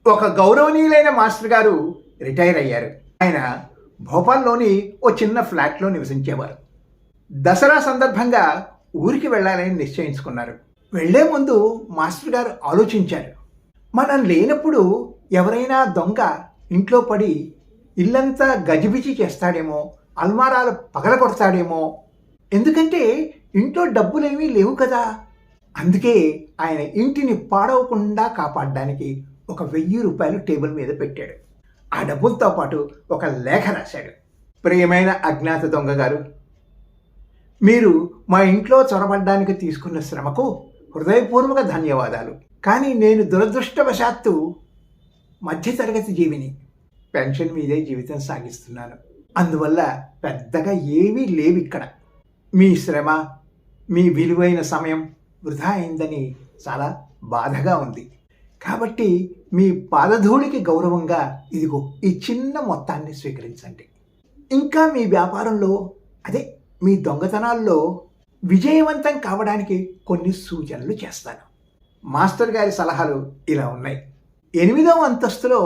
ఒక గౌరవనీయులైన మాస్టర్ గారు రిటైర్ అయ్యారు. ఆయన భోపాల్లోని ఓ చిన్న ఫ్లాట్లో నివసించేవారు. దసరా సందర్భంగా ఊరికి వెళ్ళాలని నిశ్చయించుకున్నారు. వెళ్లే ముందు మాస్టర్ గారు ఆలోచించారు, మనం లేనప్పుడు ఎవరైనా దొంగ ఇంట్లో పడి ఇల్లంతా గజిబిజి చేస్తాడేమో, అల్మారాలు పగలగొడతాడేమో. ఎందుకంటే ఇంట్లో డబ్బులేమీ లేవు కదా. అందుకే ఆయన ఇంటిని పాడవకుండా కాపాడడానికి ఒక 1000 రూపాయలు టేబుల్ మీద పెట్టాడు. ఆ డబ్బులతో పాటు ఒక లేఖ రాశాడు. ప్రియమైన అజ్ఞాత దొంగ గారు, మీరు మా ఇంట్లో చొరబడ్డానికి తీసుకున్న శ్రమకు హృదయపూర్వక ధన్యవాదాలు. కానీ నేను దురదృష్టవశాత్తు మధ్యతరగతి జీవిని, పెన్షన్ మీదే జీవితం సాగిస్తున్నాను. అందువల్ల పెద్దగా ఏమీ లేవు ఇక్కడ. మీ శ్రమ, మీ విలువైన సమయం వృధా అయిందని చాలా బాధగా ఉంది. కాబట్టి మీ పాదధూళికి గౌరవంగా ఇదిగో ఈ చిన్న మొత్తాన్ని స్వీకరించండి. ఇంకా మీ వ్యాపారంలో, అదే మీ దొంగతనాల్లో విజయవంతం కావడానికి కొన్ని సూచనలు చేస్తాను. మాస్టర్ గారి సలహాలు ఇలా ఉన్నాయి. 8వ అంతస్తులో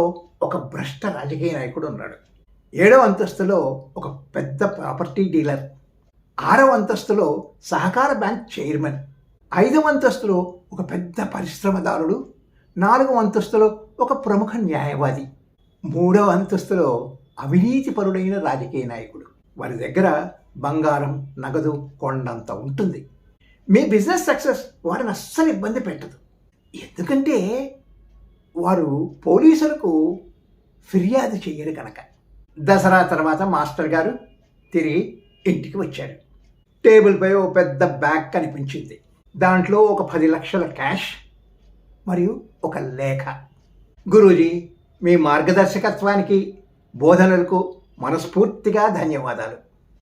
ఒక భ్రష్ట రాజకీయ నాయకుడు ఉన్నాడు. 7వ అంతస్తులో ఒక పెద్ద ప్రాపర్టీ డీలర్, 6వ అంతస్తులో సహకార బ్యాంక్ చైర్మన్, 5వ అంతస్తులో ఒక పెద్ద పరిశ్రమదారుడు, 4వ అంతస్తులో ఒక ప్రముఖ న్యాయవాది, 3వ అంతస్తులో అవినీతిపరుడైన రాజకీయ నాయకుడు. వారి దగ్గర బంగారం, నగదు కొండంత ఉంటుంది. మీ బిజినెస్ సక్సెస్ వారిని అస్సలు ఇబ్బంది పెట్టదు. ఎందుకంటే వారు పోలీసులకు ఫిర్యాదు చేయరు కనుక. దసరా తర్వాత మాస్టర్ గారు తిరిగి ఇంటికి వచ్చారు. టేబుల్పై ఓ పెద్ద బ్యాగ్ కనిపించింది. దాంట్లో ఒక 10 లక్షల క్యాష్ మరియు ఒక లేఖ. గురూజీ, మీ మార్గదర్శకత్వానికి, బోధనలకు మనస్ఫూర్తిగా ధన్యవాదాలు.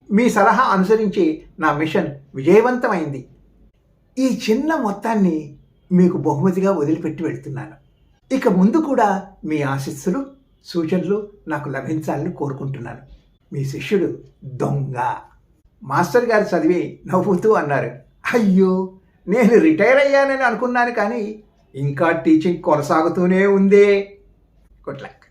మీ సలహా అనుసరించి నా మిషన్ విజయవంతమైంది. ఈ చిన్న మొత్తాన్ని మీకు బహుమతిగా వదిలిపెట్టి వెళ్తున్నాను. ఇక ముందు కూడా మీ ఆశీస్సులు, సూచనలు నాకు లభించాలని కోరుకుంటున్నాను. మీ శిష్యుడు దొంగ. మాస్టర్ గారు చదివి నవ్వుతూ అన్నారు, అయ్యో, నేను రిటైర్ అయ్యానని అనుకున్నాను, కానీ ఇంకా టీచింగ్ కొనసాగుతూనే ఉందే. Good luck.